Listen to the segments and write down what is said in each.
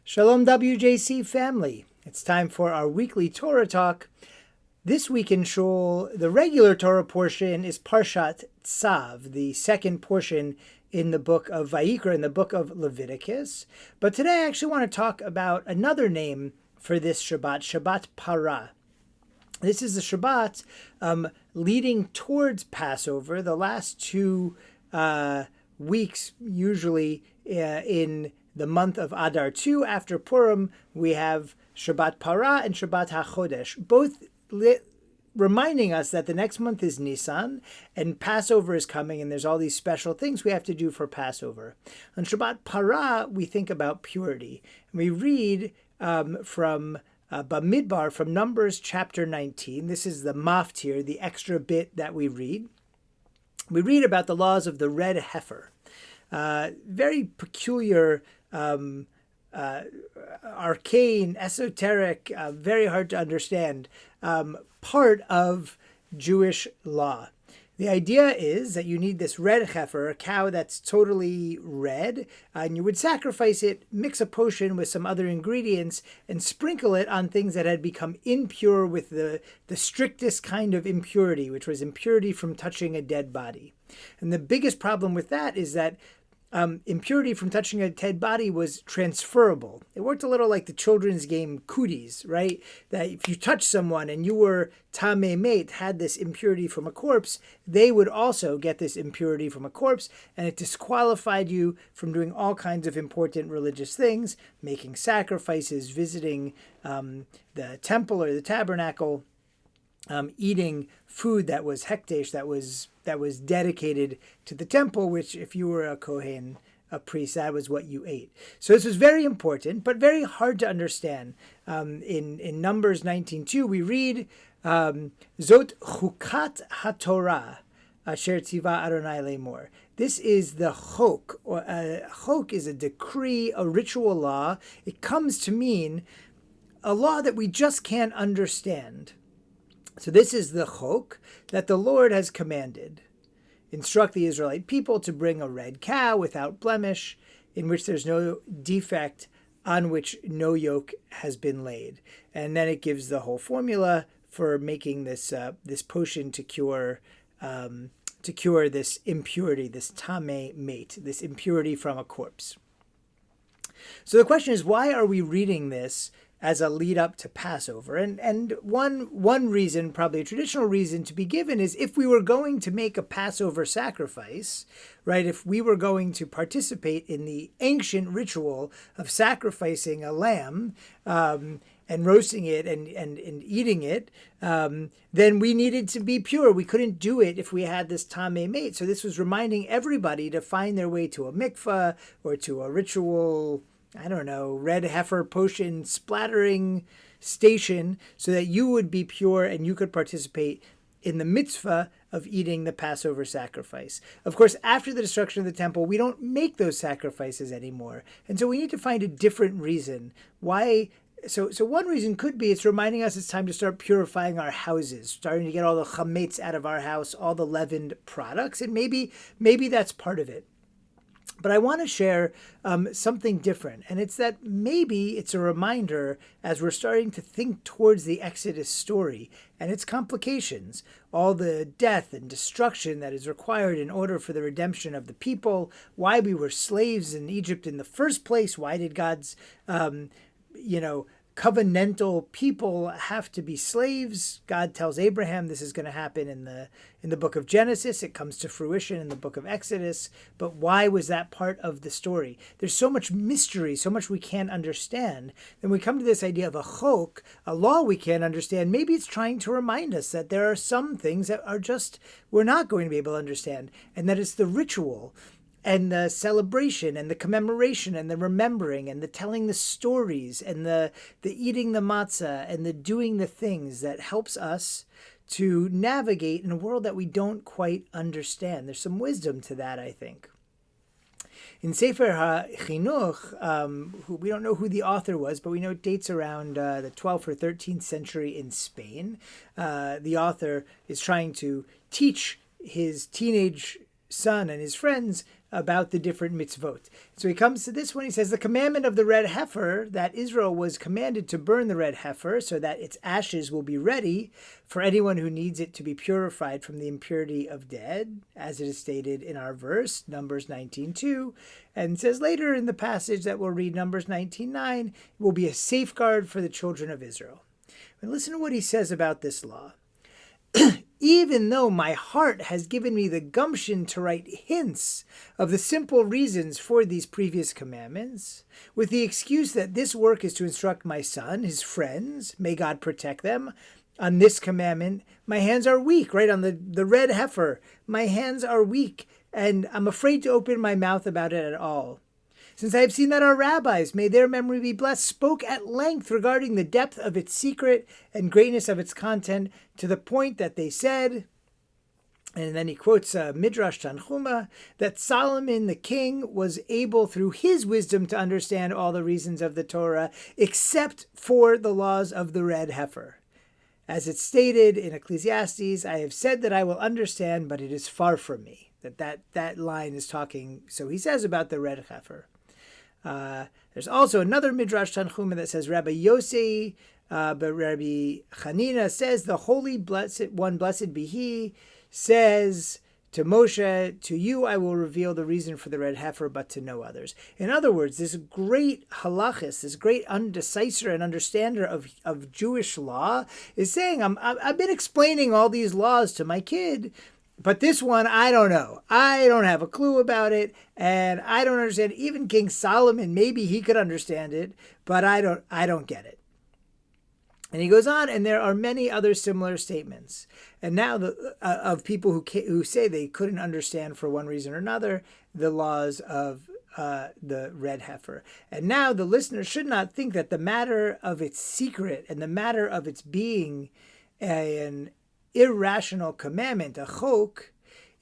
Shalom WJC family. It's time for our weekly Torah Talk. This week in Shul, the regular Torah portion is Parshat Tzav, the second portion in the book of Vayikra, in the book of Leviticus. But today I actually want to talk about another name for this Shabbat, Shabbat Parah. This is the Shabbat leading towards Passover, the last two weeks usually in the month of Adar 2. After Purim, we have Shabbat Parah and Shabbat HaChodesh, both reminding us that the next month is Nisan and Passover is coming, and there's all these special things we have to do for Passover. On Shabbat Parah, we think about purity. We read from Bamidbar, from Numbers chapter 19. This is the maftir, the extra bit that we read. We read about the laws of the Red Heifer. Very peculiar, arcane, esoteric, very hard to understand part of Jewish law. The idea is that you need this red heifer, a cow that's totally red, and you would sacrifice it, mix a potion with some other ingredients, and sprinkle it on things that had become impure with the strictest kind of impurity, which was impurity from touching a dead body. And the biggest problem with that is that impurity from touching a dead body was transferable. It worked a little like the children's game Cooties, right? That if you touched someone and you were tameh mate, had this impurity from a corpse, they would also get this impurity from a corpse, and it disqualified you from doing all kinds of important religious things, making sacrifices, visiting the temple or the tabernacle, eating food that was hekdesh, that was dedicated to the temple, which if you were a Kohen, a priest, that was what you ate. So this was very important, but very hard to understand. In Numbers 19:2, we read, Zot chukat haTorah, asher tziva Adonai lemor. This is the chok. Chok is a decree, a ritual law. It comes to mean a law that we just can't understand. So this is the chok that the Lord has commanded. Instruct the Israelite people to bring a red cow without blemish, in which there's no defect, on which no yoke has been laid. And then it gives the whole formula for making this potion to cure this impurity, this tameh mate, this impurity from a corpse. So the question is, why are we reading this as a lead up to Passover? And one reason, probably a traditional reason to be given, is if we were going to make a Passover sacrifice, right? If we were going to participate in the ancient ritual of sacrificing a lamb and roasting it and eating it, then we needed to be pure. We couldn't do it if we had this tameh mate. So this was reminding everybody to find their way to a mikvah or to a ritual, I don't know, red heifer potion splattering station, so that you would be pure and you could participate in the mitzvah of eating the Passover sacrifice. Of course, after the destruction of the temple, we don't make those sacrifices anymore. And so we need to find a different reason. Why? So one reason could be it's reminding us it's time to start purifying our houses, starting to get all the chametz out of our house, all the leavened products, and maybe that's part of it. But I want to share something different, and it's that maybe it's a reminder as we're starting to think towards the Exodus story and its complications, all the death and destruction that is required in order for the redemption of the people, why we were slaves in Egypt in the first place, why did God's, covenantal people have to be slaves. God tells Abraham this is going to happen in the book of Genesis. It comes to fruition in the book of Exodus. But why was that part of the story? There's so much mystery, so much we can't understand. Then we come to this idea of a chok, a law we can't understand. Maybe it's trying to remind us that there are some things that are just, we're not going to be able to understand, and that it's the ritual and the celebration and the commemoration and the remembering and the telling the stories and the eating the matzah and the doing the things that helps us to navigate in a world that we don't quite understand. There's some wisdom to that, I think. In Sefer HaChinuch, we don't know who the author was, but we know it dates around the 12th or 13th century in Spain. The author is trying to teach his teenage son and his friends about the different mitzvot. So he comes to this one, he says, the commandment of the red heifer, that Israel was commanded to burn the red heifer so that its ashes will be ready for anyone who needs it to be purified from the impurity of dead, as it is stated in our verse, Numbers 19:2, and says later in the passage that we'll read, Numbers 19:9, it will be a safeguard for the children of Israel. And listen to what he says about this law. Even though my heart has given me the gumption to write hints of the simple reasons for these previous commandments, with the excuse that this work is to instruct my son, his friends, may God protect them, on this commandment, my hands are weak, right? On the red heifer, my hands are weak, and I'm afraid to open my mouth about it at all. Since I have seen that our rabbis, may their memory be blessed, spoke at length regarding the depth of its secret and greatness of its content, to the point that they said, and then he quotes Midrash Tanchuma, that Solomon the king was able through his wisdom to understand all the reasons of the Torah, except for the laws of the red heifer. As it's stated in Ecclesiastes, I have said that I will understand, but it is far from me. That line is talking, so he says about the red heifer. There's also another Midrash Tanchuma that says Rabbi Yossi, but Rabbi Chanina says the Holy Blessed One, blessed be He, says to Moshe, to you I will reveal the reason for the red heifer, but to no others. In other words, this great halachis, this great undeciser and understander of Jewish law is saying, I've been explaining all these laws to my kid, but this one, I don't know. I don't have a clue about it, and I don't understand. Even King Solomon, maybe he could understand it, but I don't get it. And he goes on, and there are many other similar statements. And now of people who say they couldn't understand for one reason or another the laws of the red heifer. And now the listener should not think that the matter of its secret and the matter of its being an irrational commandment, a chok,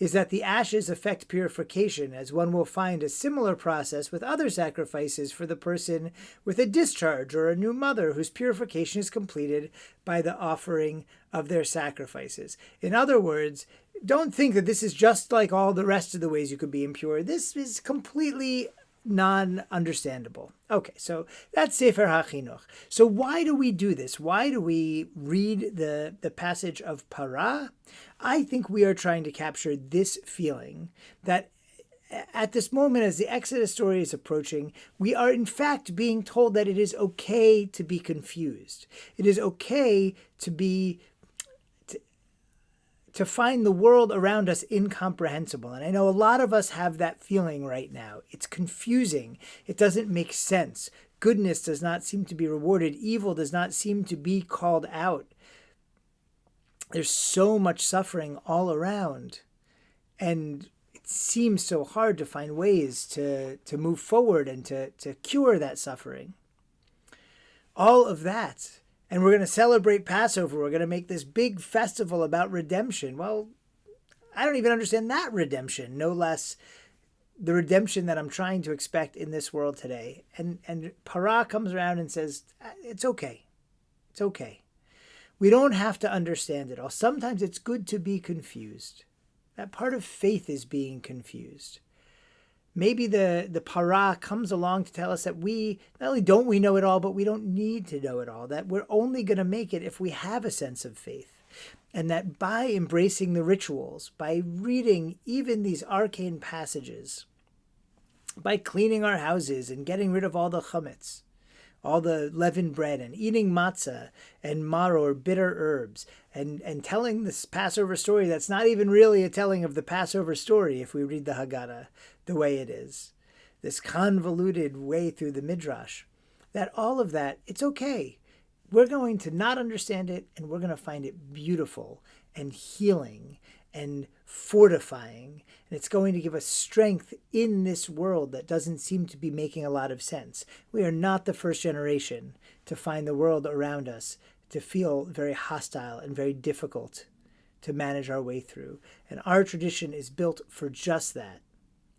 is that the ashes affect purification, as one will find a similar process with other sacrifices for the person with a discharge or a new mother whose purification is completed by the offering of their sacrifices. In other words, don't think that this is just like all the rest of the ways you could be impure. This is completely non-understandable. Okay, so that's Sefer HaChinuch. So why do we do this? Why do we read the passage of Parah? I think we are trying to capture this feeling that at this moment, as the Exodus story is approaching, we are in fact being told that it is okay to be confused. It is okay to find the world around us incomprehensible. And I know a lot of us have that feeling right now. It's confusing. It doesn't make sense. Goodness does not seem to be rewarded. Evil does not seem to be called out. There's so much suffering all around. And it seems so hard to find ways to move forward and to cure that suffering. All of that. And we're going to celebrate Passover. We're going to make this big festival about redemption. Well, I don't even understand that redemption, no less the redemption that I'm trying to expect in this world today. And Parah comes around and says, it's okay. It's okay. We don't have to understand it all. Sometimes it's good to be confused. That part of faith is being confused. Maybe the Parah comes along to tell us that we, not only don't we know it all, but we don't need to know it all, that we're only going to make it if we have a sense of faith. And that by embracing the rituals, by reading even these arcane passages, by cleaning our houses and getting rid of all the chametz, all the leavened bread, and eating matzah and maror, bitter herbs, and telling this Passover story that's not even really a telling of the Passover story if we read the Haggadah the way it is, this convoluted way through the Midrash, that all of that, it's okay. We're going to not understand it, and we're going to find it beautiful and healing and fortifying, and it's going to give us strength in this world that doesn't seem to be making a lot of sense. We are not the first generation to find the world around us to feel very hostile and very difficult to manage our way through. And our tradition is built for just that.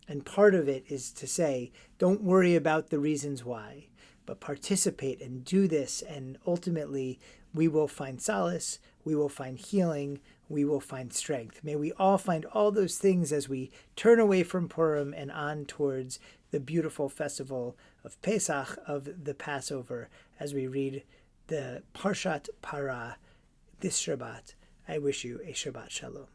And part of it is to say, don't worry about the reasons why, but participate and do this, and ultimately we will find solace, we will find healing, we will find strength. May we all find all those things as we turn away from Purim and on towards the beautiful festival of Pesach, of the Passover, as we read the Parshat Parah this Shabbat. I wish you a Shabbat Shalom.